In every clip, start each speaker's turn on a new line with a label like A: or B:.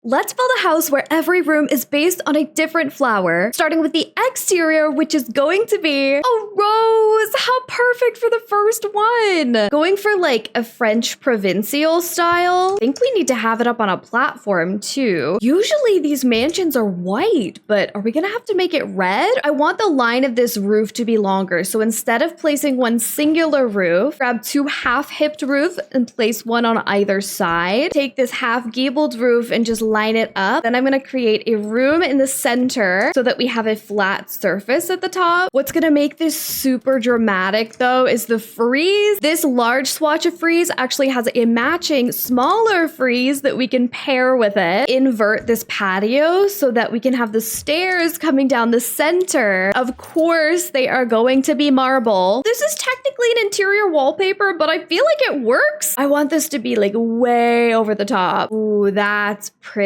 A: Let's build a house where every room is based on a different flower, starting with the exterior, which is going to be a rose. How perfect for the first one. Going for like a French provincial style. I think we need to have it up on a platform too. Usually these mansions are white, but are we gonna have to make it red? I want the line of this roof to be longer. So instead of placing one singular roof, grab two half-hipped roofs and place one on either side. Take this half-gabled roof and just line it up. Then I'm going to create a room in the center so that we have a flat surface at the top. What's going to make this super dramatic though is the frieze. This large swatch of frieze actually has a matching smaller frieze that we can pair with it. Invert this patio so that we can have the stairs coming down the center. Of course, they are going to be marble. This is technically an interior wallpaper, but I feel like it works. I want this to be like way over the top. Ooh, that's pretty.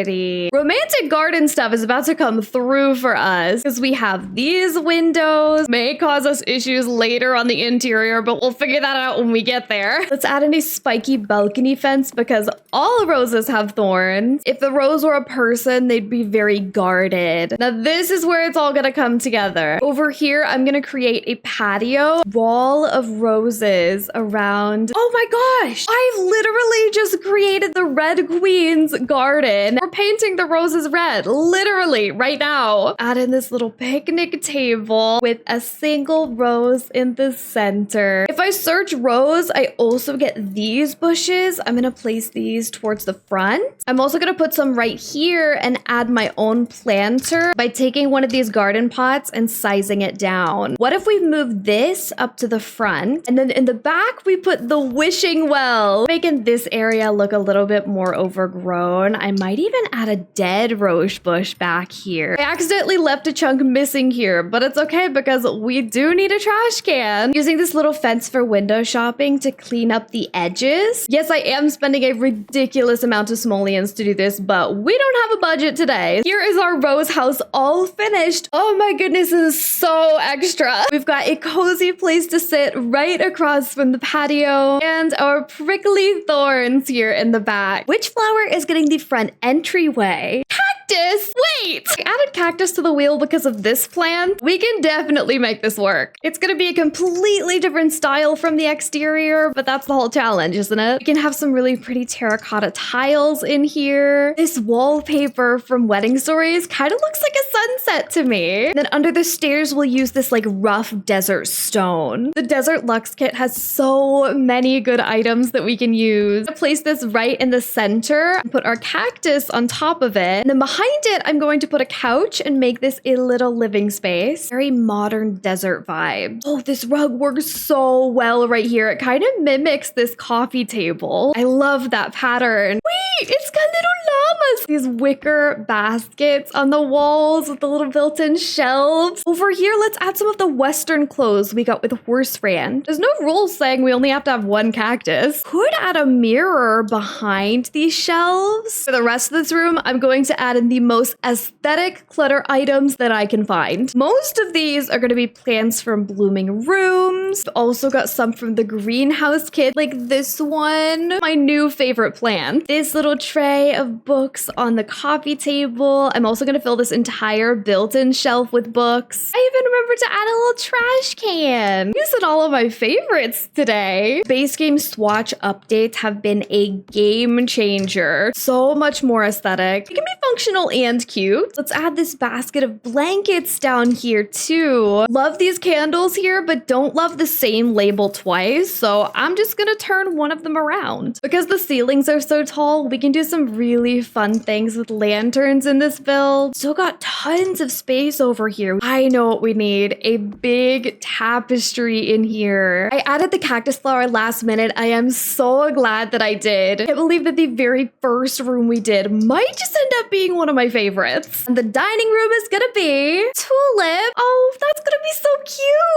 A: Romantic garden stuff is about to come through for us because we have these windows. May cause us issues later on the interior, but we'll figure that out when we get there. Let's add in a spiky balcony fence because all roses have thorns. If the rose were a person, they'd be very guarded. Now this is where it's all gonna come together. Over here, I'm gonna create a patio wall of roses around. Oh my gosh, I've literally just created the Red Queen's garden. We're painting the roses red, literally right now. Add in this little picnic table with a single rose in the center. If I search rose, I also get these bushes. I'm gonna place these towards the front. I'm also gonna put some right here and add my own planter by taking one of these garden pots and sizing it down. What if we move this up to the front and then in the back we put the wishing well, making this area look a little bit more overgrown. I might even add a dead rose bush back here. I accidentally left a chunk missing here, but it's okay because we do need a trash can. Using this little fence for window shopping to clean up the edges. Yes, I am spending a ridiculous amount of simoleons to do this, but we don't have a budget today. Here is our rose house all finished. Oh my goodness, this is so extra. We've got a cozy place to sit right across from the patio and our prickly thorns here in the back. Which flower is getting the front entryway? Cactus! Wait! I added cactus to the wheel because of this plan. We can definitely make this work. It's gonna be a completely different style from the exterior, but that's the whole challenge, isn't it? We can have some really pretty terracotta tiles in here. This wallpaper from Wedding Stories kind of looks like a sunset to me. And then under the stairs, we'll use this like rough desert stone. The Desert Luxe kit has so many good items that we can use. I'll place this right in the center and put our cactus on top of it. And then behind it, I'm going to put a couch and make this a little living space. Very modern desert vibe. Oh, this rug works so well right here. It kind of mimics this coffee table. I love that pattern. Wait, it's got little llamas. These wicker baskets on the walls with the little built-in shelves. Over here, let's add some of the Western clothes we got with horse rand. There's no rules saying we only have to have one cactus. Could add a mirror behind these shelves. For the rest of this room, I'm going to add in the most aesthetic clutter items that I can find. Most of these are going to be plants from blooming rooms. Also got some from the greenhouse kit, like this one, my new favorite plant. This little tray of books on the coffee table. I'm also going to fill this entire built-in shelf with books. I even remembered to add a little trash can. Using all of my favorites today. Base game swatch updates have been a game changer. So much more aesthetic. It can be functional and cute. Let's add this basket of blankets down here too. Love these candles here, but don't love the same label twice. So I'm just gonna turn one of them around. Because the ceilings are so tall, we can do some really fun things with lanterns in this build. Still got tons of space over here. I know what we need. A big tapestry in here. I added the cactus flower last minute. I am so glad that I did. I can't believe that the very first room we did might just end up being one of my favorites. And the dining room is gonna be Tulip. Oh, that's gonna be so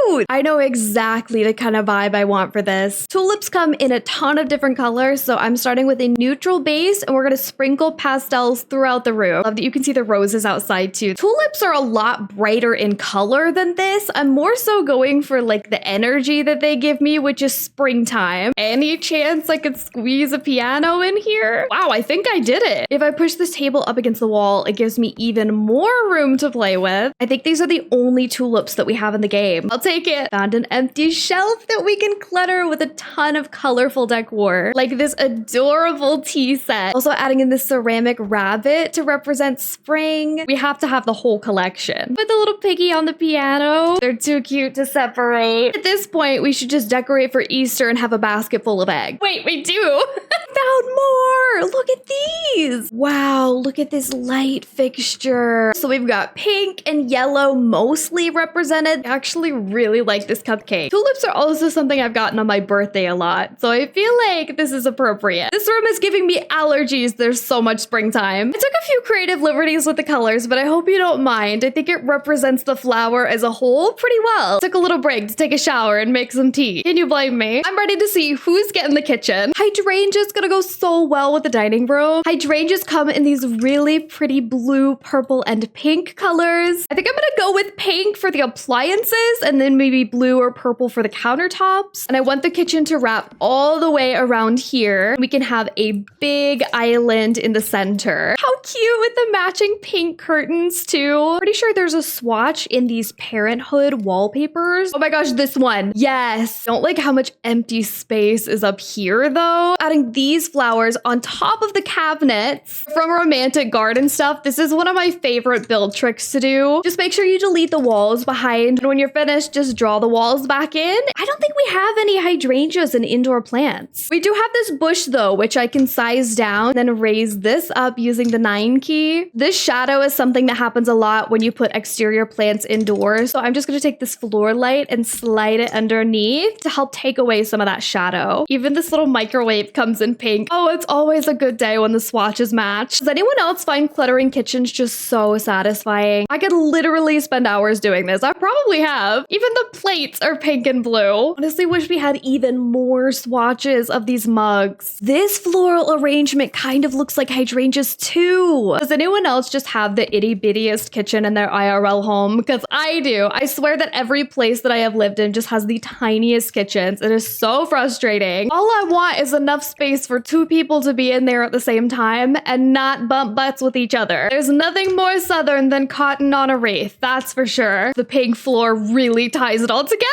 A: cute. I know exactly the kind of vibe I want for this. Tulips come in a ton of different colors, so I'm starting with a neutral base and we're gonna sprinkle pastels throughout the room. Love that you can see the roses outside too. Tulips are a lot brighter in color than this. I'm more so going for like the energy that they give me, which is springtime. Any chance I could squeeze a piano in here? Wow, I think I did it. If I push this table up against the wall. It gives me even more room to play with. I think these are the only tulips that we have in the game. I'll take it. Found an empty shelf that we can clutter with a ton of colorful decor, like this adorable tea set. Also adding in this ceramic rabbit to represent spring. We have to have the whole collection. With the little piggy on the piano. They're too cute to separate. At this point, we should just decorate for Easter and have a basket full of eggs. Wait, we do. Found more. Look at these. Wow, look at this light fixture. So we've got pink and yellow mostly represented. I actually really like this cupcake. Tulips are also something I've gotten on my birthday a lot, so I feel like this is appropriate. This room is giving me allergies. There's so much springtime. I took a few creative liberties with the colors, but I hope you don't mind. I think it represents the flower as a whole pretty well. Took a little break to take a shower and make some tea. Can you blame me? I'm ready to see who's getting the kitchen. Hydrangea's gonna go so well with the dining room. Hydrangeas come in these really pretty blue, purple, and pink colors. I think I'm gonna go with pink for the appliances and then maybe blue or purple for the countertops. And I want the kitchen to wrap all the way around here. We can have a big island in the center. How cute with the matching pink curtains too. Pretty sure there's a swatch in these Parenthood wallpapers. Oh my gosh, this one. Yes. Don't like how much empty space is up here though. Adding these flowers on top of the cabinets from romantic garden stuff. This is one of my favorite build tricks to do. Just make sure you delete the walls behind. And when you're finished, just draw the walls back in. I don't think we have any hydrangeas and indoor plants. We do have this bush though, which I can size down, then raise this up using the 9 key. This shadow is something that happens a lot when you put exterior plants indoors. So I'm just gonna take this floor light and slide it underneath to help take away some of that shadow. Even this little microwave comes in pink. Oh, it's always a good day when the swatches match. Does anyone else find cluttering kitchens just so satisfying? I could literally spend hours doing this. I probably have. Even the plates are pink and blue. Honestly, wish we had even more swatches of these mugs. This floral arrangement kind of looks like hydrangeas too. Does anyone else just have the itty bittiest kitchen in their IRL home? Because I do. I swear that every place that I have lived in just has the tiniest kitchens. It is so frustrating. All I want is enough space for 2 people to be in there at the same time and not bump butts with each other. There's nothing more southern than cotton on a wreath, that's for sure. The pink floor really ties it all together.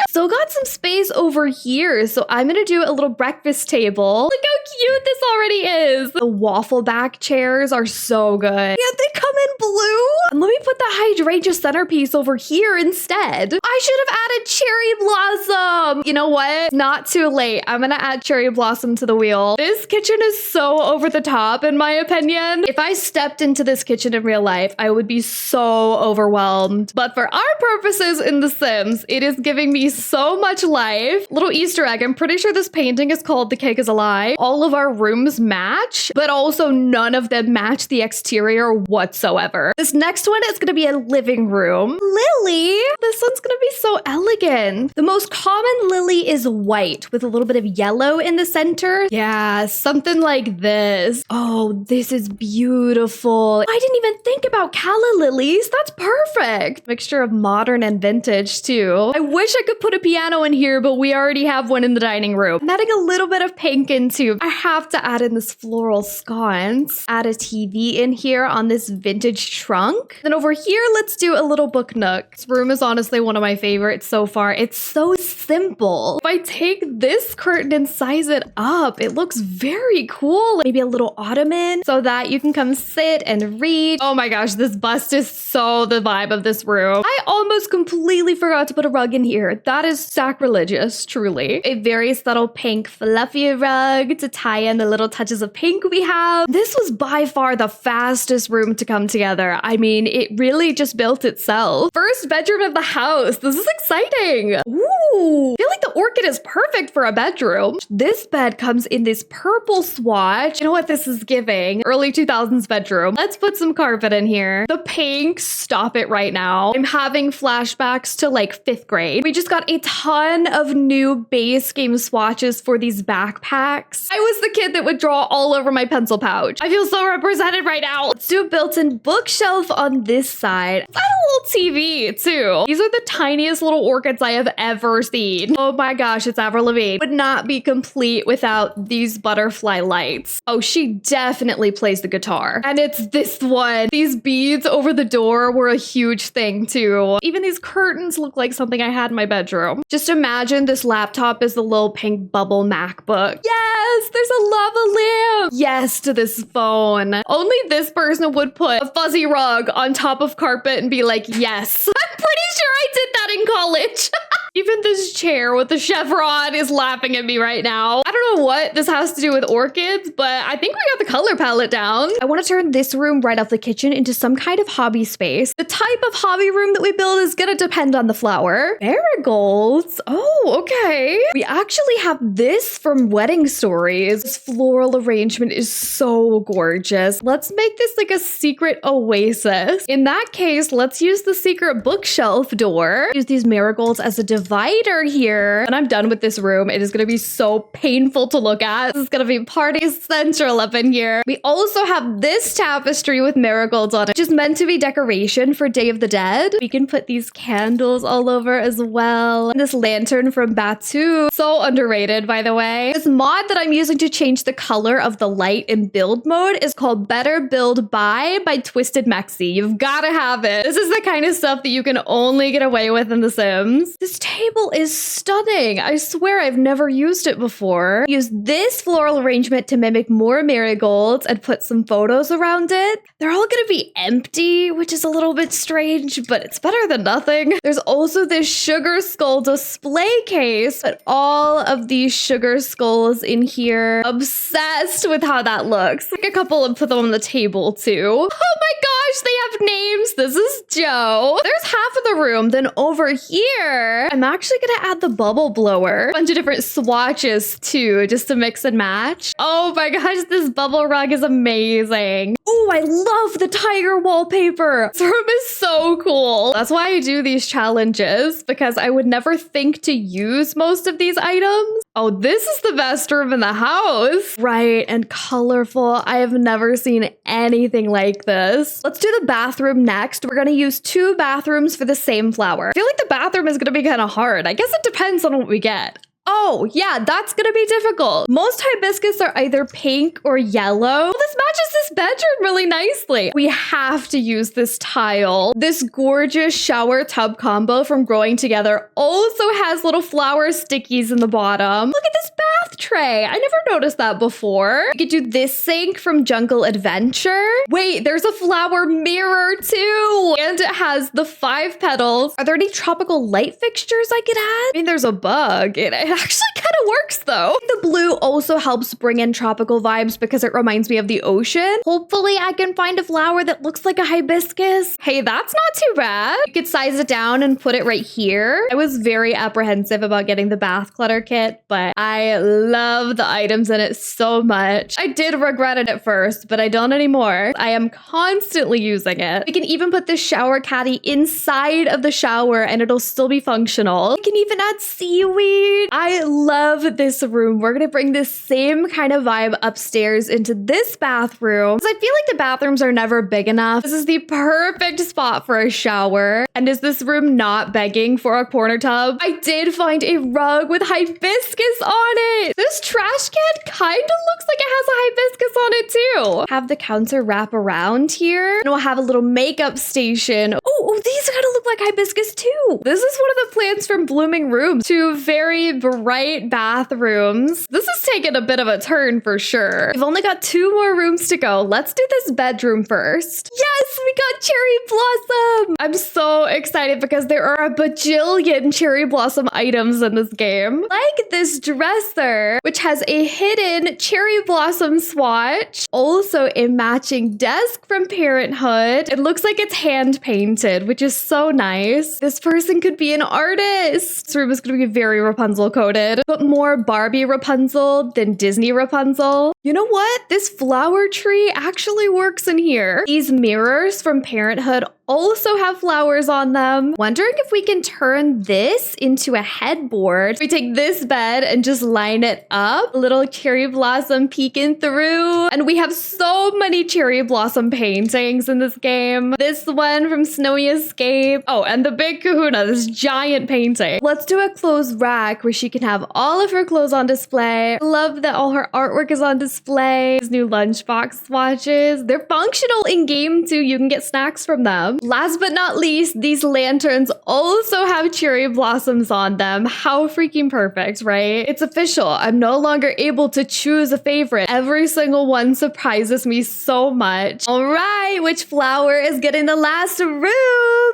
A: Still got some space over here, so I'm gonna do a little breakfast table. Look how cute this already is. The waffle back chairs are so good. Yeah, they come in blue. And let me put the hydrangea centerpiece over here instead. I should have added cherry blossom. You know what? Not too late. I'm gonna add cherry blossom to the wheel. This kitchen is so over the top, in my opinion. If I stepped into this kitchen in real life, I would be so overwhelmed. But for our purposes in The Sims, it is giving me so much life. Little Easter egg, I'm pretty sure this painting is called The Cake is a Lie. All of our rooms match, but also none of them match the exterior whatsoever. This next one is gonna be a living room. Lily! This one's gonna be so elegant. The most common lily is white with a little bit of yellow in the center. Yeah, something like this. Oh, this is beautiful. I didn't even think about calla lilies. That's perfect. Mixture of modern and vintage too. I wish I could put a piano in here, but we already have one in the dining room. I'm adding a little bit of pink into. I have to add in this floral sconce. Add a TV in here on this vintage trunk. Then over here, let's do a little book nook. This room is honestly one of my favorites so far. It's so simple. If I take this curtain and size it up, it looks very cool. Maybe a little ottoman so that you can come sit and read. Oh my gosh, this bust is so the vibe of this room. I almost completely forgot to put a rug in here. That is sacrilegious, truly. A very subtle pink fluffy rug to tie in the little touches of pink we have. This was by far the fastest room to come together. I mean, it really just built itself. First bedroom of the house. This is exciting. Ooh, I feel like the Orchid is perfect for a bedroom. This bed comes in this purple swatch. You know what this is giving? Early 2000s bedroom. Let's put some carpet in here. The pink, stop it right now. I'm having flashbacks to like 5th grade. We just got a ton of new base game swatches for these backpacks. I was the kid that would draw all over my pencil pouch. I feel so represented right now. Let's do a built-in bookshelf on this side. It's got a little TV too. These are the tiniest little orchids I have ever ever seen. Oh my gosh, it's Avril Lavigne. Would not be complete without these butterfly lights. Oh, she definitely plays the guitar. And it's this one. These beads over the door were a huge thing too. Even these curtains look like something I had in my bedroom. Just imagine this laptop is the little pink bubble MacBook. Yes, there's a lava lamp. Yes to this phone. Only this person would put a fuzzy rug on top of carpet and be like, yes. I'm pretty sure I did that in college. Even this chair with the chevron is laughing at me right now. I don't know what this has to do with orchids, but I think we got the color palette down. I want to turn this room right off the kitchen into some kind of hobby space. The type of hobby room that we build is gonna depend on the flower. Marigolds. Oh, okay. We actually have this from Wedding Stories. This floral arrangement is so gorgeous. Let's make this like a secret oasis. In that case, let's use the secret bookshelf door. Use these marigolds as a divider here. When I'm done with this room, it is going to be so painful to look at. This is going to be party central up in here. We also have this tapestry with marigolds on it, which is meant to be decoration for Day of the Dead. We can put these candles all over as well. And this lantern from Batu. So underrated, by the way. This mod that I'm using to change the color of the light in build mode is called Better Build by Twisted Mexi. You've got to have it. This is the kind of stuff that you can only get away with in The Sims. This table is stunning. I swear I've never used it before. Use this floral arrangement to mimic more marigolds and put some photos around it. They're all gonna be empty, which is a little bit strange, but it's better than nothing. There's also this sugar skull display case, but all of these sugar skulls in here. Obsessed with how that looks. Like a couple and put them on the table too. Oh my gosh, they have names. This is Joe. There's half of the room. Then over here, I'm actually gonna add the bubble blower. A bunch of different swatches too, just to mix and match. Oh my gosh, this bubble rug is amazing. Oh, I love the tiger wallpaper. This room is so cool. That's why I do these challenges, because I would never think to use most of these items. Oh, this is the best room in the house. Bright and colorful. I have never seen anything like this. Let's do the bathroom next. We're gonna use 2 bathrooms for the same flower. I feel like the bathroom is gonna be kind of hard. I guess it depends on what we get. Oh, yeah, that's gonna be difficult. Most hibiscus are either pink or yellow. Well, this matches this bedroom really nicely. We have to use this tile. This gorgeous shower tub combo from Growing Together also has little flower stickies in the bottom. Look at this bath tray. I never noticed that before. We could do this sink from Jungle Adventure. Wait, there's a flower mirror too. And it has the 5 petals. Are there any tropical light fixtures I could add? I mean, there's a bug. It actually kind of works though. The blue also helps bring in tropical vibes because it reminds me of the ocean. Hopefully I can find a flower that looks like a hibiscus. Hey, that's not too bad. You could size it down and put it right here. I was very apprehensive about getting the bath clutter kit, but I love the items in it so much. I did regret it at first, but I don't anymore. I am constantly using it. We can even put this shower caddy inside of the shower and it'll still be functional. We can even add seaweed. I love this room. We're gonna bring this same kind of vibe upstairs into this bathroom. Because I feel like the bathrooms are never big enough. This is the perfect spot for a shower. And is this room not begging for a corner tub? I did find a rug with hibiscus on it. This trash can kind of looks like it has a hibiscus on it too. Have the counter wrap around here. And we'll have a little makeup station. Oh, these kind of look like hibiscus too. This is one of the plants from Blooming Rooms. 2 very bright bathrooms. This is taking a bit of a turn for sure. We've only got 2 more rooms to go. Let's do this bedroom first. Yes, we got cherry blossom. I'm so excited because there are a bajillion cherry blossom items in this game. Like this dresser, which has a hidden cherry blossom swatch. Also a matching desk from Parenthood. It looks like it's hand painted, which is so nice. This person could be an artist. This room is going to be very Rapunzel coded, but more Barbie Rapunzel than Disney Rapunzel. You know what? This flower tree actually works in here. These mirrors from Parenthood also have flowers on them. Wondering if we can turn this into a headboard. We take this bed and just line it up. A little cherry blossom peeking through. And we have so many cherry blossom paintings in this game. This one from Snowy Escape. Oh, and the big kahuna, this giant painting. Let's do a clothes rack where she can have all of her clothes on display. Love that all her artwork is on display. These new lunchbox swatches. They're functional in game too. You can get snacks from them. Last but not least, these lanterns also have cherry blossoms on them. How freaking perfect, right? It's official. I'm no longer able to choose a favorite. Every single one surprises me so much. All right, which flower is getting the last room?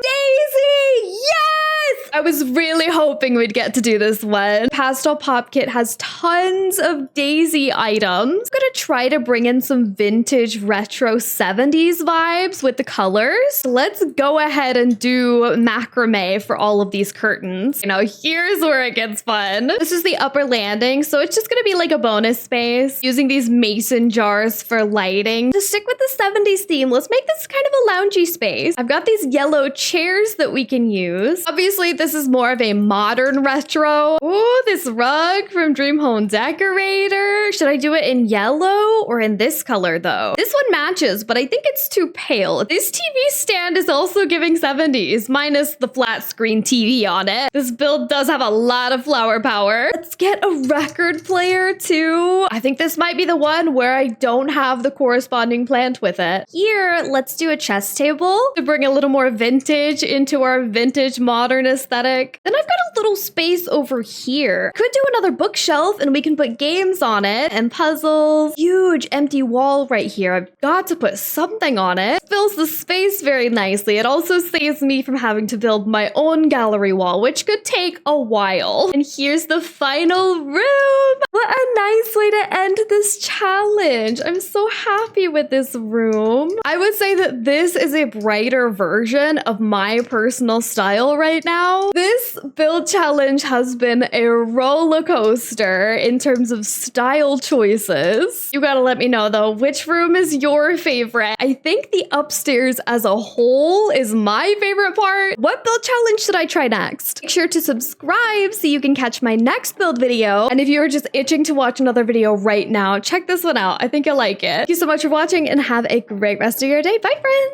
A: Daisy! Yes! I was really hoping we'd get to do this one. Pastel Pop Kit has tons of Daisy items. I'm gonna try to bring in some vintage retro 70s vibes with the colors. Let's go ahead and do macrame for all of these curtains. You know, here's where it gets fun. This is the upper landing, so it's just gonna be like a bonus space. Using these mason jars for lighting. To stick with the 70s theme, let's make this kind of a loungy space. I've got these yellow chairs that we can use. Obviously, this is more of a modern retro. Ooh, this rug from Dream Home Decorator. Should I do it in yellow or in this color though? This one matches, but I think it's too pale. This TV stand is also giving 70s, minus the flat screen TV on it. This build does have a lot of flower power. Let's get a record player too. I think this might be the one where I don't have the corresponding plant with it. Here, let's do a chess table to bring a little more vintage into our vintage modern aesthetic. Then I've got a little space over here. Could do another bookshelf and we can put games on it and puzzles. Huge empty wall right here. I've got to put something on it. Fills the space very nicely. It also saves me from having to build my own gallery wall, which could take a while. And here's the final room. What a nice way to end this challenge. I'm so happy with this room. I would say that this is a brighter version of my personal style right now. This build challenge has been a roller coaster in terms of style choices. You gotta let me know though, which room is your favorite? I think the upstairs as a whole is my favorite part. What build challenge should I try next? Make sure to subscribe so you can catch my next build video. And if you're just itching to watch another video right now, check this one out. I think you'll like it. Thank you so much for watching and have a great rest of your day. Bye, friends!